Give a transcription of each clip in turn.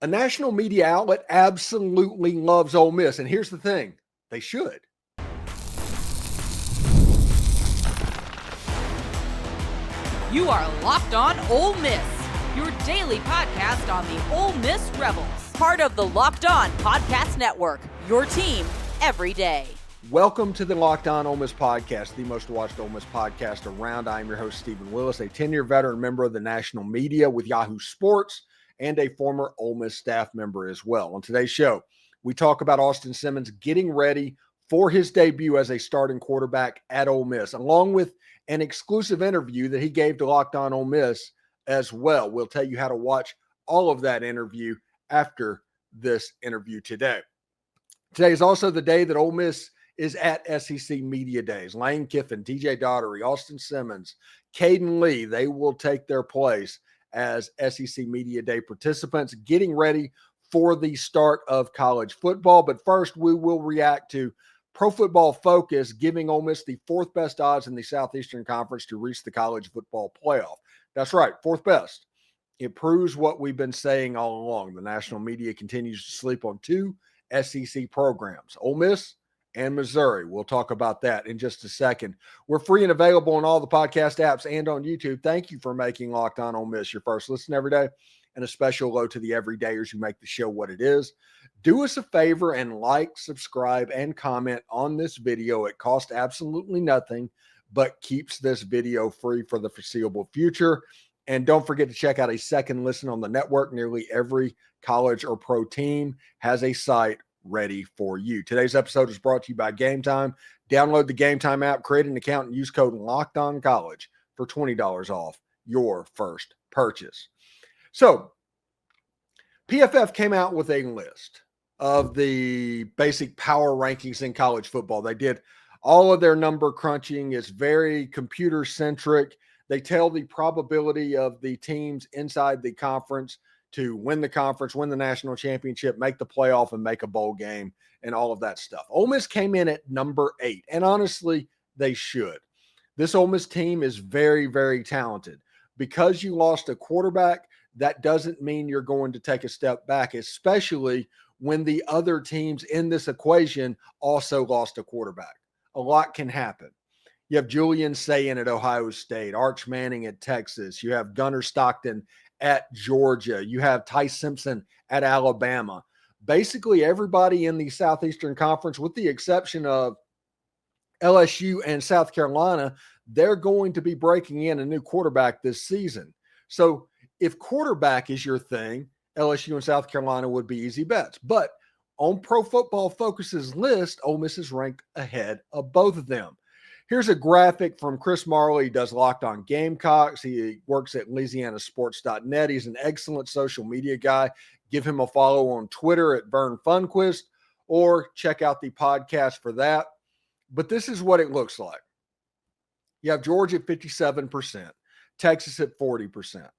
A national media outlet absolutely loves Ole Miss, and here's the thing, they should. You are Locked On Ole Miss, your daily podcast on the Ole Miss Rebels. Part of the Locked On Podcast Network, your team every day. Welcome to the Locked On Ole Miss podcast, the most watched Ole Miss podcast around. I am your host, Steven Willis, a 10-year veteran member of the national media with Yahoo Sports and a former Ole Miss staff member as well. On today's show, we talk about Austin Simmons getting ready for his debut as a starting quarterback at Ole Miss, along with an exclusive interview that he gave to Locked On Ole Miss as well. We'll tell you how to watch all of that interview after this interview today. Today is also the day that Ole Miss is at SEC Media Days. Lane Kiffin, TJ Dottery, Austin Simmons, Cayden Lee, they will take their place as SEC Media Day participants, getting ready for the start of college football. But first, we will react to Pro Football Focus giving Ole Miss the fourth best odds in the Southeastern Conference to reach the college football playoff. That's right, fourth best. It proves what we've been saying all along. The national media continues to sleep on two SEC programs, Ole Miss and Missouri. We'll talk about that in just a second. We're free and available on all the podcast apps and on YouTube. Thank you for making Locked On Ole Miss your first listen every day, and a special hello to the everydayers who make the show what it is. Do us a favor and like, subscribe, and comment on this video. It costs absolutely nothing, but keeps this video free for the foreseeable future. And don't forget to check out a second listen on the network. Nearly every college or pro team has a site ready for you. Today's episode is brought to you by Game Time. Download the Game Time app, create an account, and use code LOCKEDONCollege for $20 off your first purchase. So, PFF came out with a list of the basic power rankings in college football. They did all of their number crunching. It's very computer-centric. They tell the probability of the teams inside the conference to win the conference, win the national championship, make the playoff, and make a bowl game, and all of that stuff. Ole Miss came in at number 8, and honestly, they should. This Ole Miss team is very, very talented. Because you lost a quarterback, that doesn't mean you're going to take a step back, especially when the other teams in this equation also lost a quarterback. A lot can happen. You have Julian Sayin at Ohio State, Arch Manning at Texas. You have Gunnar Stockton at Georgia. You have Ty Simpson at Alabama. Basically, everybody in the Southeastern Conference, with the exception of LSU and South Carolina, they're going to be breaking in a new quarterback this season. So if quarterback is your thing, LSU and South Carolina would be easy bets. But on Pro Football Focus's list, Ole Miss is ranked ahead of both of them. Here's a graphic from Chris Marley. He does Locked On Gamecocks. He works at LouisianaSports.net. He's an excellent social media guy. Give him a follow on Twitter at Vern Funquist, or check out the podcast for that. But this is what it looks like. You have Georgia at 57%, Texas at 40%.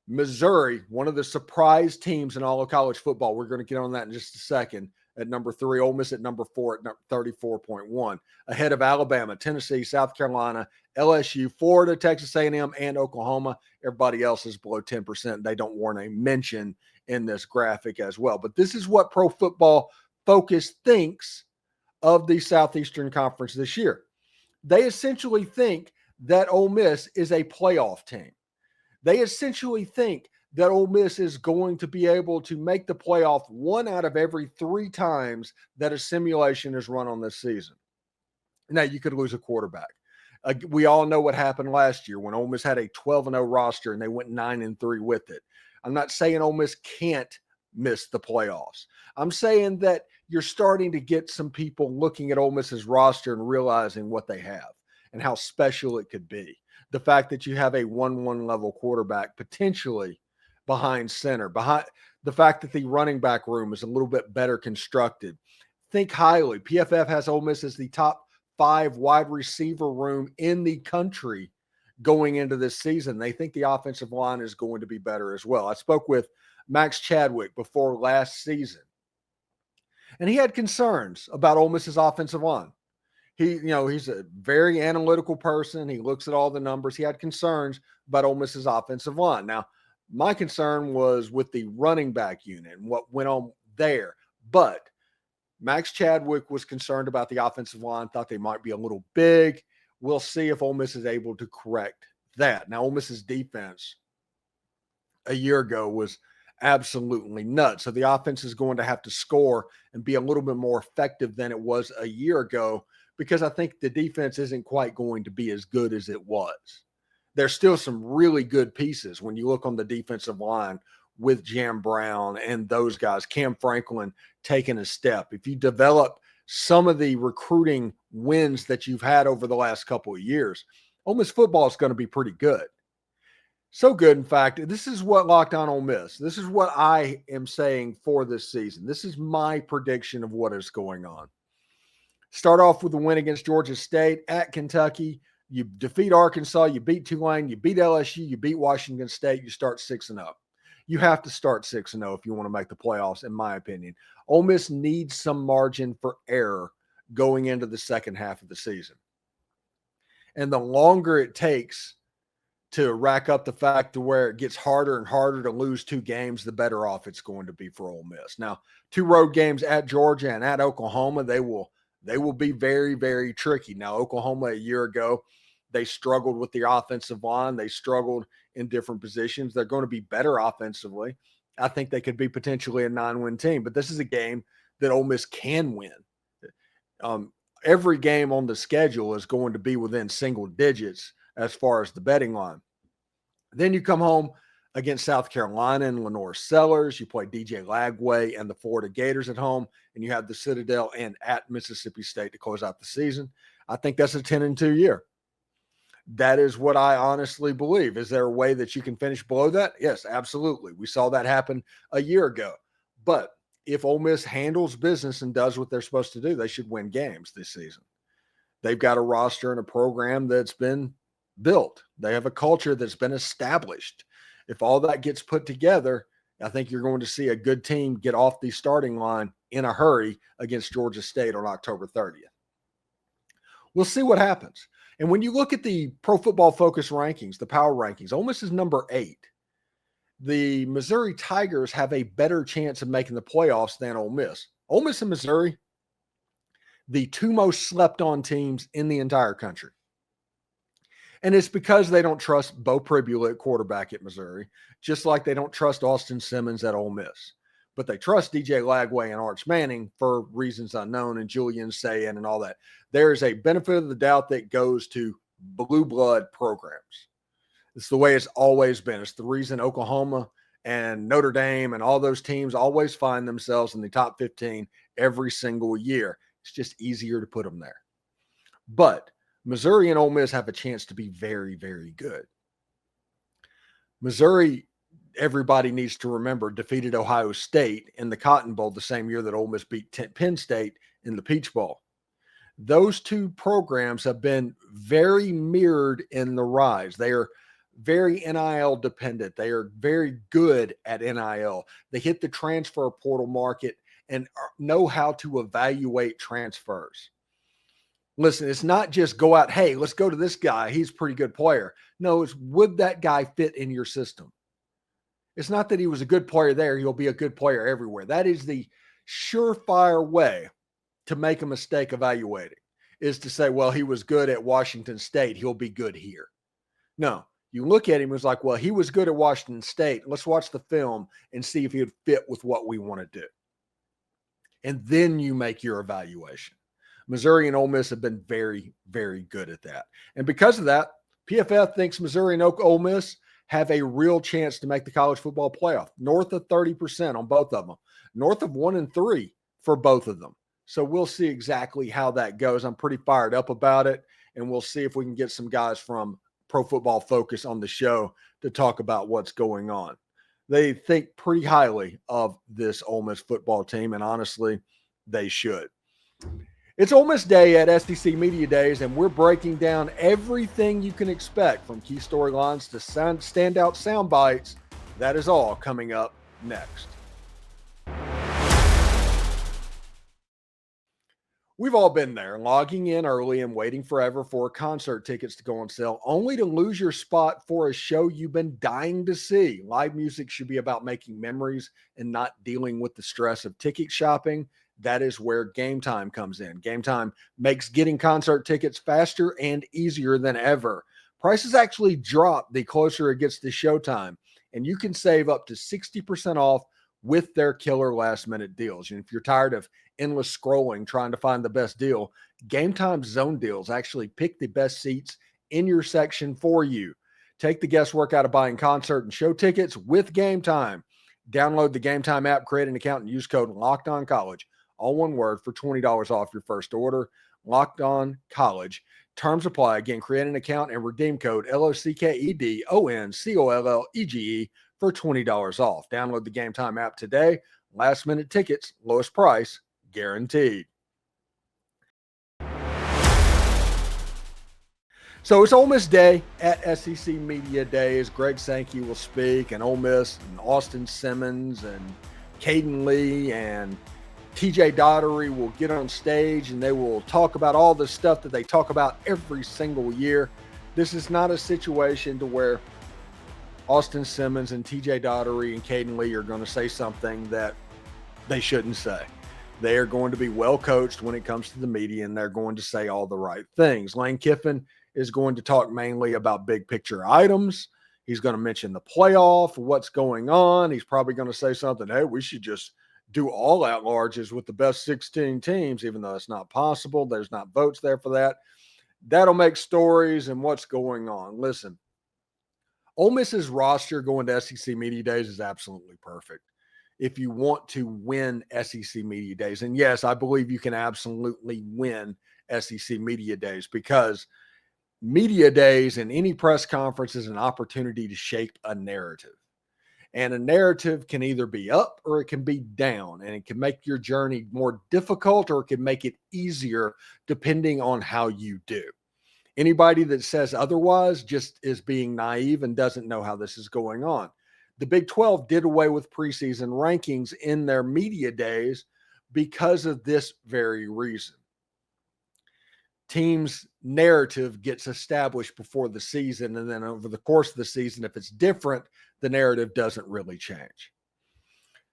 Missouri, one of the surprise teams in all of college football. We're going to get on that in just a second. At number 3, Ole Miss at number 4 at 34.1, ahead of Alabama, Tennessee, South Carolina, LSU, Florida, Texas A&M, and Oklahoma. Everybody else is below 10%. They don't warrant a mention in this graphic as well. But this is what Pro Football Focus thinks of the Southeastern Conference this year. They essentially think that Ole Miss is a playoff team. They essentially think that Ole Miss is going to be able to make the playoff 1 out of every 3 times that a simulation is run on this season. Now, you could lose a quarterback. We all know what happened last year when Ole Miss had a 12-0 roster and they went 9-3 with it. I'm not saying Ole Miss can't miss the playoffs. I'm saying that you're starting to get some people looking at Ole Miss's roster and realizing what they have and how special it could be. The fact that you have a 1-1 level quarterback potentially behind center, behind the fact that the running back room is a little bit better constructed. Think highly. PFF has Ole Miss as the top 5 wide receiver room in the country going into this season. They think the offensive line is going to be better as well. I spoke with Max Chadwick before last season, and he had concerns about Ole Miss's offensive line. He's a very analytical person. He looks at all the numbers. He had concerns about Ole Miss's offensive line. Now, My concern was with the running back unit and what went on there. But Max Chadwick was concerned about the offensive line, thought they might be a little big. We'll see if Ole Miss is able to correct that. Now, Ole Miss's defense a year ago was absolutely nuts. So the offense is going to have to score and be a little bit more effective than it was a year ago, because I think the defense isn't quite going to be as good as it was. There's still some really good pieces when you look on the defensive line with Jam Brown and those guys, Cam Franklin taking a step. If you develop some of the recruiting wins that you've had over the last couple of years, Ole Miss football is going to be pretty good. So good, in fact, this is what Locked On Ole Miss. This is what I am saying for this season. This is my prediction of what is going on. Start off with a win against Georgia State at Kentucky. You defeat Arkansas, you beat Tulane, you beat LSU, you beat Washington State, you start 6-0. You have to start 6-0 if you want to make the playoffs, in my opinion. Ole Miss needs some margin for error going into the second half of the season. And the longer it takes to rack up the fact to where it gets harder and harder to lose 2 games, the better off it's going to be for Ole Miss. Now, 2 road games at Georgia and at Oklahoma, they will be very, very tricky. Now, Oklahoma a year ago, they struggled with the offensive line. They struggled in different positions. They're going to be better offensively. I think they could be potentially a 9-win team, but this is a game that Ole Miss can win. Every game on the schedule is going to be within single digits as far as the betting line. Then you come home against South Carolina and Lenore Sellers. You play DJ Lagway and the Florida Gators at home, and you have the Citadel and at Mississippi State to close out the season. I think that's a 10-2 year. That is what I honestly believe. Is there a way that you can finish below that? Yes, absolutely. We saw that happen a year ago. But if Ole Miss handles business and does what they're supposed to do, they should win games this season. They've got a roster and a program that's been built. They have a culture that's been established. If all that gets put together, I think you're going to see a good team get off the starting line in a hurry against Georgia State on October 30th. We'll see what happens. And when you look at the Pro Football Focus rankings, the power rankings, Ole Miss is number 8. The Missouri Tigers have a better chance of making the playoffs than Ole Miss. Ole Miss and Missouri, the 2 most slept on teams in the entire country. And it's because they don't trust Bo Pribula at quarterback at Missouri, just like they don't trust Austin Simmons at Ole Miss. But they trust DJ Lagway and Arch Manning for reasons unknown, and Julian Sayin and all that. There's a benefit of the doubt that goes to blue blood programs. It's the way it's always been. It's the reason Oklahoma and Notre Dame and all those teams always find themselves in the top 15 every single year. It's just easier to put them there. But Missouri and Ole Miss have a chance to be very, very good. Missouri, everybody needs to remember, defeated Ohio State in the Cotton Bowl the same year that Ole Miss beat Penn State in the Peach Bowl. Those 2 programs have been very mirrored in the rise. They are very NIL dependent. They are very good at NIL. They hit the transfer portal market and know how to evaluate transfers. Listen, it's not just go out, hey, let's go to this guy. He's a pretty good player. No, it's would that guy fit in your system? It's not that he was a good player there. He'll be a good player everywhere. That is the surefire way to make a mistake evaluating, is to say, well, he was good at Washington State. He'll be good here. No, you look at him, it's like, well, he was good at Washington State. Let's watch the film and see if he would fit with what we want to do. And then you make your evaluation. Missouri and Ole Miss have been very, very good at that. And because of that, PFF thinks Missouri and Ole Miss have a real chance to make the college football playoff, north of 30% on both of them, north of 1-3 for both of them. So we'll see exactly how that goes. I'm pretty fired up about it, and we'll see if we can get some guys from Pro Football Focus on the show to talk about what's going on. They think pretty highly of this Ole Miss football team, and honestly, they should. It's Ole Miss Day at SEC Media Days, and we're breaking down everything you can expect, from key storylines to standout sound bites. That is all coming up next. We've all been there, logging in early and waiting forever for concert tickets to go on sale, only to lose your spot for a show you've been dying to see. Live music should be about making memories and not dealing with the stress of ticket shopping. That is where Game Time comes in. Game Time makes getting concert tickets faster and easier than ever. Prices actually drop the closer it gets to showtime, and you can save up to 60% off with their killer last-minute deals. And if you're tired of endless scrolling trying to find the best deal, Game Time Zone Deals actually pick the best seats in your section for you. Take the guesswork out of buying concert and show tickets with Game Time. Download the Game Time app, create an account, and use code LOCKEDONCollege, all one word, for $20 off your first order. Locked On College. Terms apply. Again, create an account and redeem code LOCKEDONCOLLEGE for $20 off. Download the Game Time app today. Last minute tickets, lowest price guaranteed. So it's Ole Miss Day at SEC Media Days. Greg Sankey will speak, and Ole Miss and Austin Simmons and Cayden Lee and TJ Dottery will get on stage, and they will talk about all the stuff that they talk about every single year. This is not a situation to where Austin Simmons and TJ Dottery and Cayden Lee are going to say something that they shouldn't say. They are going to be well coached when it comes to the media, and they're going to say all the right things. Lane Kiffin is going to talk mainly about big picture items. He's going to mention the playoff, what's going on. He's probably going to say something, hey, we should just do all at-larges with the best 16 teams, even though it's not possible. There's not votes there for that. That'll make stories and what's going on. Listen, Ole Miss's roster going to SEC Media Days is absolutely perfect if you want to win SEC Media Days. And yes, I believe you can absolutely win SEC Media Days, because Media Days and any press conference is an opportunity to shape a narrative. And a narrative can either be up or it can be down, and it can make your journey more difficult or it can make it easier depending on how you do. Anybody that says otherwise just is being naive and doesn't know how this is going on. The Big 12 did away with preseason rankings in their media days because of this very reason. Teams' narrative gets established before the season, and then over the course of the season, if it's different, the narrative doesn't really change.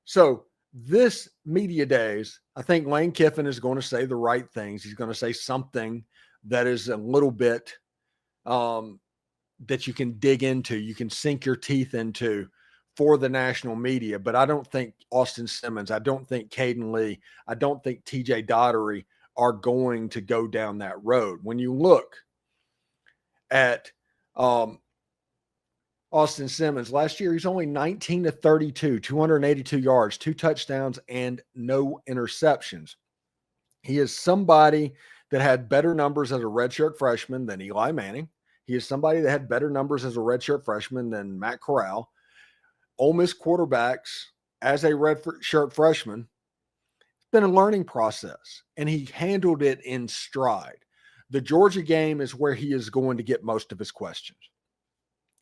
So this media days, I think Lane Kiffin is going to say the right things. He's going to say something that is a little bit that you can dig into, you can sink your teeth into for the national media. But I don't think Austin Simmons, I don't think Cayden Lee, I don't think TJ Dottery are going to go down that road. When you look at Austin Simmons, last year he's only 19 to 32, 282 yards, 2 touchdowns, and no interceptions. He is somebody that had better numbers as a redshirt freshman than Eli Manning. He is somebody that had better numbers as a redshirt freshman than Matt Corral. Ole Miss quarterbacks as a redshirt freshman, it's been a learning process, and he handled it in stride. The Georgia game is where he is going to get most of his questions.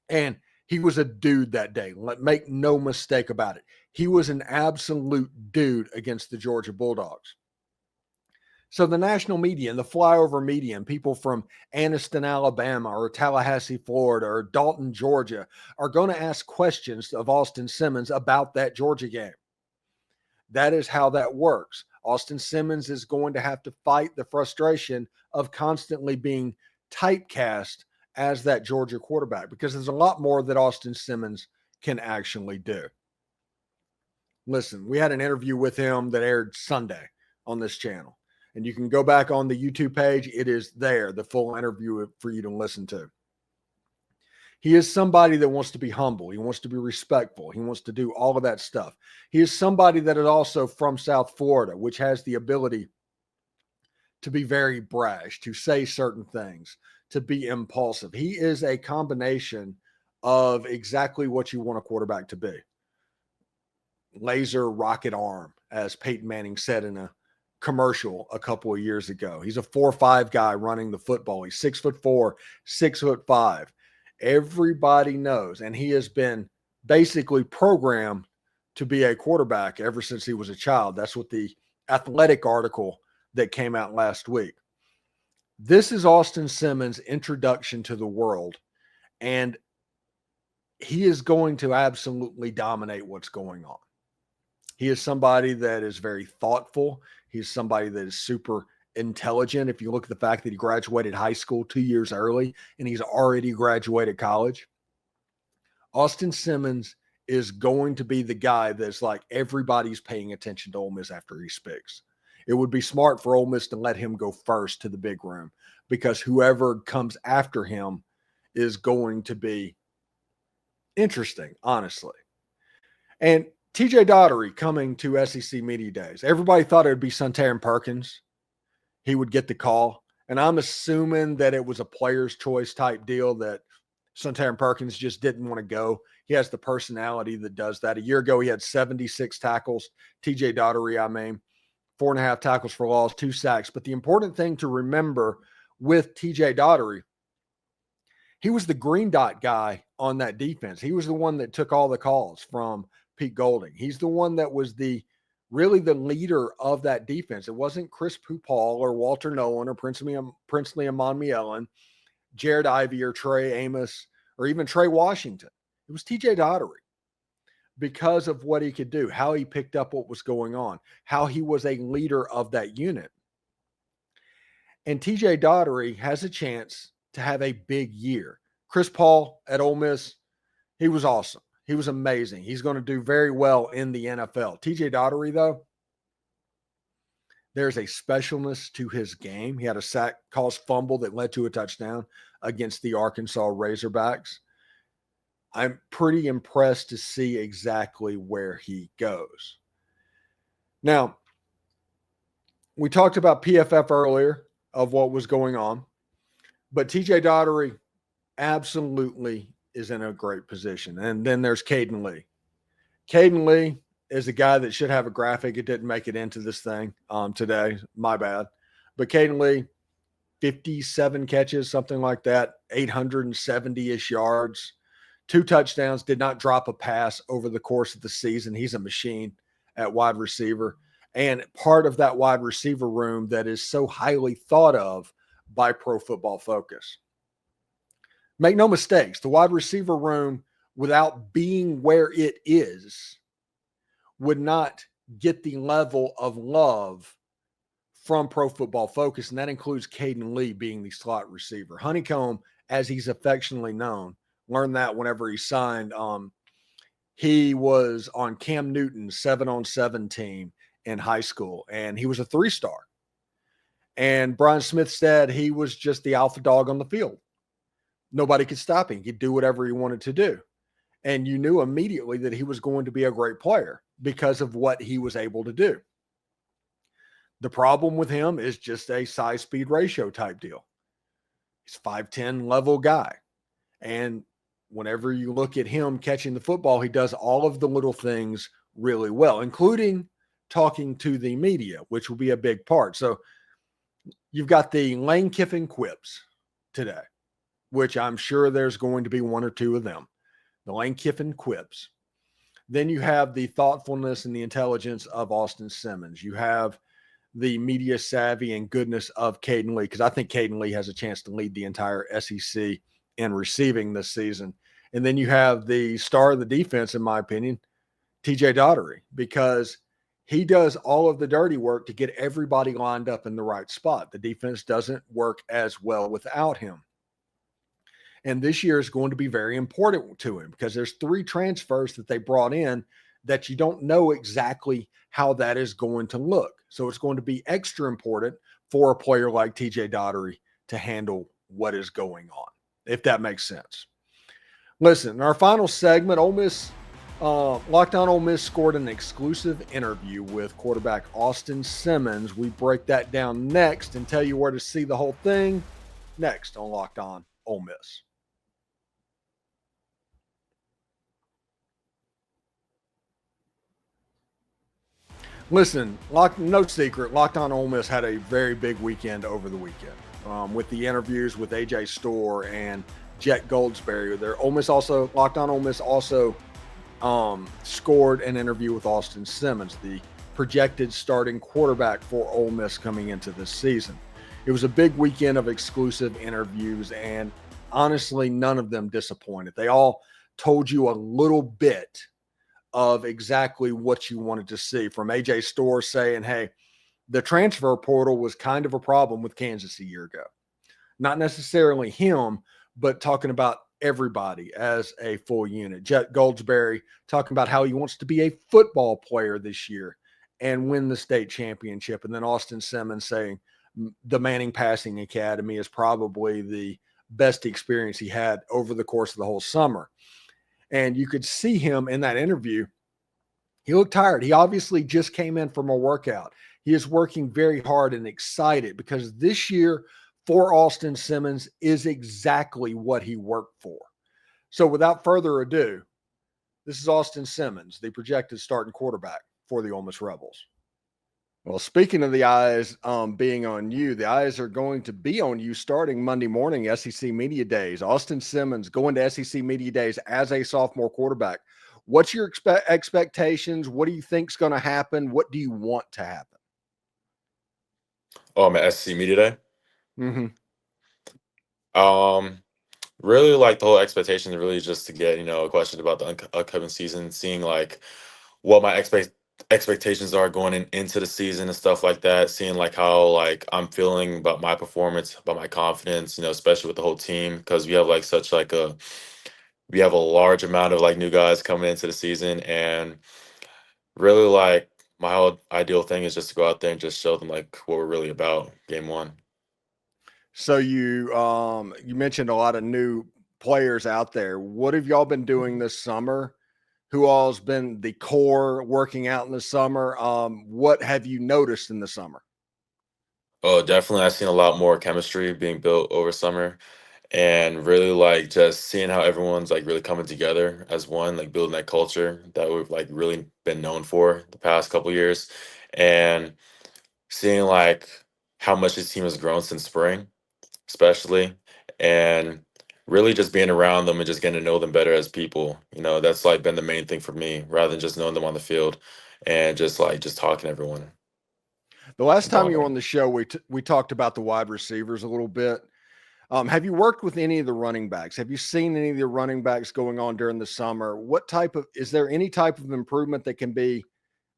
And he was a dude that day. Make no mistake about it. He was an absolute dude against the Georgia Bulldogs. So the national media and the flyover media and people from Anniston, Alabama, or Tallahassee, Florida, or Dalton, Georgia, are going to ask questions of Austin Simmons about that Georgia game. That is how that works. Austin Simmons is going to have to fight the frustration of constantly being typecast as that Georgia quarterback, because there's a lot more that Austin Simmons can actually do. Listen, we had an interview with him that aired Sunday on this channel, and you can go back on the YouTube page. It is there, the full interview for you to listen to. He is somebody that wants to be humble. He wants to be respectful. He wants to do all of that stuff. He is somebody that is also from South Florida, which has the ability to be very brash, to say certain things, to be impulsive. He is a combination of exactly what you want a quarterback to be. Laser rocket arm, as Peyton Manning said in a commercial a couple of years ago. He's a 4'5" guy running the football. He's 6'4", 6'5". Everybody knows, and he has been basically programmed to be a quarterback ever since he was a child. That's what the Athletic article that came out last week. This is Austin Simmons' introduction to the world, and he is going to absolutely dominate what's going on. He is somebody that is very thoughtful. He's somebody that is super intelligent. If you look at the fact that he graduated high school 2 years early and he's already graduated college, Austin Simmons is going to be the guy that's like everybody's paying attention to Ole Miss after he speaks. It would be smart for Ole Miss to let him go first to the big room, because whoever comes after him is going to be interesting, honestly. And TJ Dottery coming to SEC Media Days. Everybody thought it would be Suntarine Perkins. He would get the call. And I'm assuming that it was a player's choice type deal, that Suntarine Perkins just didn't want to go. He has the personality that does that. A year ago, he had 76 tackles. TJ Dottery, 4.5 tackles for loss, 2 sacks. But the important thing to remember with TJ Dottery, he was the green dot guy on that defense. He was the one that took all the calls from Pete Golding. He's the one that was really the leader of that defense. It wasn't Chris Pupal or Walter Nolan or Princely Amon-Mielen, Jared Ivey or Trey Amos or even Trey Washington. It was TJ Dottery, because of what he could do, how he picked up what was going on, how he was a leader of that unit. And TJ Dottery has a chance to have a big year. Chris Paul at Ole Miss, he was awesome. He was amazing. He's going to do very well in the NFL. TJ Dottery, though, there's a specialness to his game. He had a sack caused fumble that led to a touchdown against the Arkansas Razorbacks. I'm pretty impressed to see exactly where he goes. Now, we talked about PFF earlier of what was going on, but TJ Dottery absolutely is in a great position. And then there's Cayden Lee. Cayden Lee is a guy that should have a graphic. It didn't make it into this thing today. My bad. But Cayden Lee, 57 catches, something like that, 870-ish yards, 2 touchdowns, did not drop a pass over the course of the season. He's a machine at wide receiver, and part of that wide receiver room that is so highly thought of by Pro Football Focus. Make no mistakes, the wide receiver room, without being where it is, would not get the level of love from Pro Football Focus, and that includes Cayden Lee being the slot receiver. Honeycomb, as he's affectionately known, learned that whenever he signed. He was on Cam Newton's 7-on-7 team in high school, and he was a 3-star. And Brian Smith said he was just the alpha dog on the field. Nobody could stop him. He'd do whatever he wanted to do. And you knew immediately that he was going to be a great player because of what he was able to do. The problem with him is just a size-speed ratio type deal. He's a 5'10" level guy. And whenever you look at him catching the football, he does all of the little things really well, including talking to the media, which will be a big part. So you've got the Lane Kiffin quips today, which I'm sure there's going to be 1 or 2 of them. The Lane Kiffin quips. Then you have the thoughtfulness and the intelligence of Austin Simmons. You have the media savvy and goodness of Cayden Lee, because I think Cayden Lee has a chance to lead the entire SEC in receiving this season. And then you have the star of the defense, in my opinion, TJ Dottery, because he does all of the dirty work to get everybody lined up in the right spot. The defense doesn't work as well without him. And this year is going to be very important to him because there's 3 transfers that they brought in that you don't know exactly how that is going to look. So it's going to be extra important for a player like TJ Dottery to handle what is going on, if that makes sense. Listen, in our final segment, Ole Miss, Locked On Ole Miss scored an exclusive interview with quarterback Austin Simmons. We break that down next and tell you where to see the whole thing next on Locked On Ole Miss. Listen, no secret, Locked On Ole Miss had a very big weekend over the weekend with the interviews with AJ Storr and Jet Goldsberry. Locked On Ole Miss also scored an interview with Austin Simmons, the projected starting quarterback for Ole Miss coming into this season. It was a big weekend of exclusive interviews, and honestly, none of them disappointed. They all told you a little bit of exactly what you wanted to see, from AJ Storr saying, hey, the transfer portal was kind of a problem with Kansas a year ago. Not necessarily him, but talking about everybody as a full unit. Jet Goldsberry talking about how he wants to be a football player this year and win the state championship. And then Austin Simmons saying the Manning Passing Academy is probably the best experience he had over the course of the whole summer. And you could see him in that interview. He looked tired. He obviously just came in from a workout. He is working very hard and excited because this year for Austin Simmons is exactly what he worked for. So without further ado, this is Austin Simmons, the projected starting quarterback for the Ole Miss Rebels. Well, speaking of the eyes being on you, the eyes are going to be on you starting Monday morning, SEC Media Days. Austin Simmons going to SEC Media Days as a sophomore quarterback. What's your expectations? What do you think is going to happen? What do you want to happen? Oh, I'm at SEC Media Day. Mm-hmm. Really, like, the whole expectation is really just to get, a question about the upcoming season, seeing like what my expectations are going into the season and stuff like that, seeing like how like I'm feeling about my performance, about my confidence, especially with the whole team, because we have like we have a large amount of like new guys coming into the season, and really like my whole ideal thing is just to go out there and just show them like what we're really about game one. So you mentioned a lot of new players out there. What have y'all been doing this summer? Who all's been the core working out in the summer? What have you noticed in the summer? Oh, definitely. I've seen a lot more chemistry being built over summer, and really like just seeing how everyone's like really coming together as one, like building that culture that we've like really been known for the past couple years, and seeing like how much this team has grown since spring, especially, and really just being around them and just getting to know them better as people. That's like been the main thing for me, rather than just knowing them on the field and just talking to everyone. The last time you were Bonding. on the show, we talked about the wide receivers a little bit. Have you worked with any of the running backs? Have you seen any of the running backs going on during the summer? Is there any type of improvement that can be,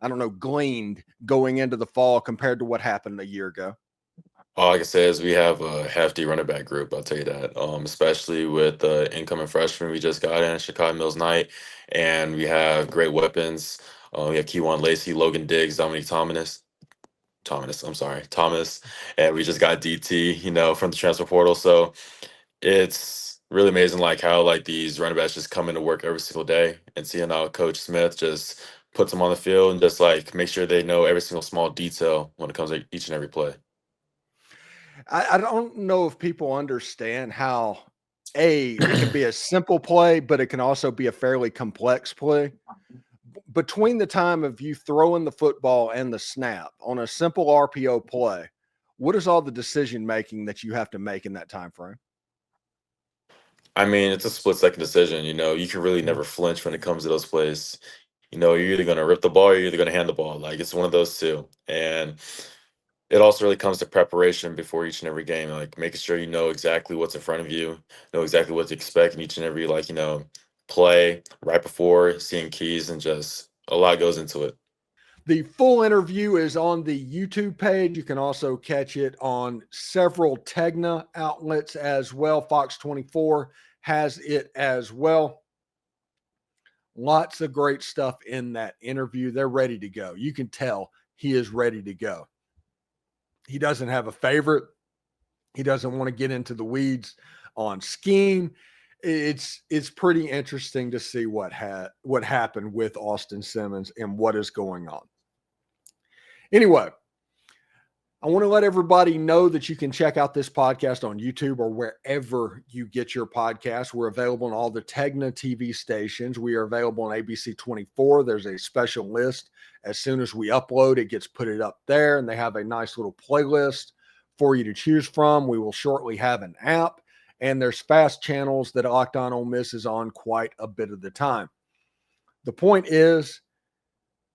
I don't know, gleaned going into the fall compared to what happened a year ago? All I can say is we have a hefty running back group. I'll tell you that, especially with the incoming freshman we just got in, Chicago Mills Knight, and we have great weapons. We have Keywan Lacey, Logan Diggs, Dominique Thomas, and we just got DT, from the transfer portal. So it's really amazing, like how like these running backs just come into work every single day, and seeing how Coach Smith just puts them on the field and just like make sure they know every single small detail when it comes to each and every play. I don't know if people understand how it can be a simple play, but it can also be a fairly complex play. Between the time of you throwing the football and the snap on a simple RPO play, what is all the decision making that you have to make in that time frame? I mean, it's a split-second decision. You can really never flinch when it comes to those plays. You're either going to rip the ball or you're either going to hand the ball. Like, it's one of those two. And it also really comes to preparation before each and every game, like making sure you know exactly what's in front of you, know exactly what to expect in each and every, play right before, seeing keys, and just a lot goes into it. The full interview is on the YouTube page. You can also catch it on several Tegna outlets as well. Fox 24 has it as well. Lots of great stuff in that interview. They're ready to go. You can tell he is ready to go. He doesn't have a favorite. He doesn't want to get into the weeds on scheme. It's pretty interesting to see what happened with Austin Simmons and what is going on. Anyway, I want to let everybody know that you can check out this podcast on YouTube or wherever you get your podcasts. We're available on all the Tegna TV stations. We are available on ABC 24. There's a special list. As soon as we upload, it gets put it up there, and they have a nice little playlist for you to choose from. We will shortly have an app, and there's fast channels that Locked On Ole Miss is on quite a bit of the time. The point is,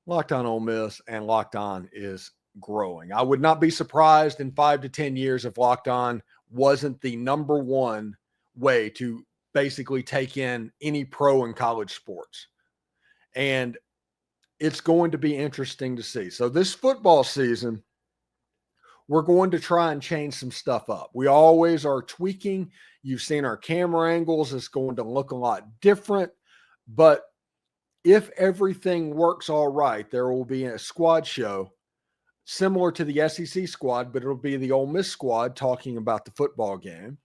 Locked On Ole Miss and Locked On is growing. I would not be surprised in 5 to 10 years if Locked On wasn't the number one way to basically take in any pro in college sports. And it's going to be interesting to see. So this football season, we're going to try and change some stuff up. We always are tweaking. You've seen our camera angles. It's going to look a lot different. But if everything works all right, there will be a squad show similar to the SEC squad, but it'll be the Ole Miss squad talking about the football game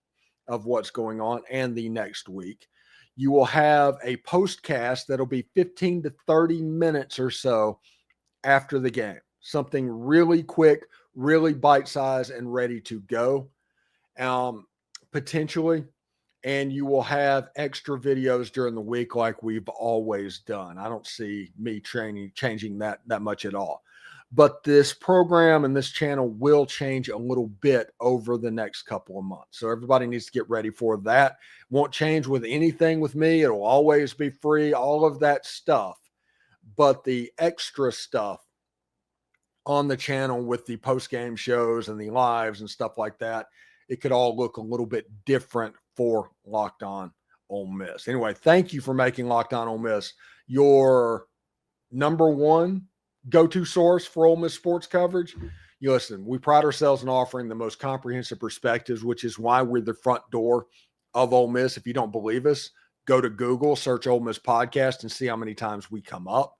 of what's going on and the next week. You will have a postcast that'll be 15 to 30 minutes or so after the game. Something really quick, really bite-sized and ready to go, potentially. And you will have extra videos during the week like we've always done. I don't see me changing that much at all. But this program and this channel will change a little bit over the next couple of months. So everybody needs to get ready for that. Won't change with anything with me. It'll always be free, all of that stuff. But the extra stuff on the channel with the post-game shows and the lives and stuff like that, it could all look a little bit different for Locked On Ole Miss. Anyway, thank you for making Locked On Ole Miss your number one go-to source for Ole Miss sports coverage. You listen, we pride ourselves in offering the most comprehensive perspectives, which is why we're the front door of Ole Miss. If you don't believe us, go to Google, search Ole Miss Podcast, and see how many times we come up.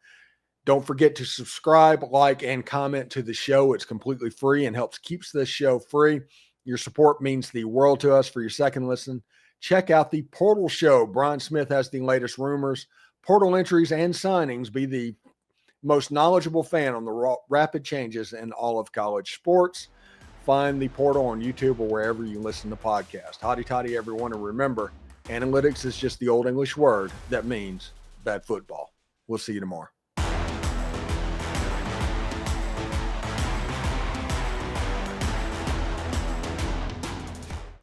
Don't forget to subscribe, like, and comment to the show. It's completely free and helps keeps this show free. Your support means the world to us. For your second listen, check out the Portal Show. Brian Smith has the latest rumors, portal entries, and signings. Be the most knowledgeable fan on the rapid changes in all of college sports. Find the Portal on YouTube or wherever you listen to podcasts. Hotty toddy, everyone. And remember, analytics is just the old English word that means bad football. We'll see you tomorrow.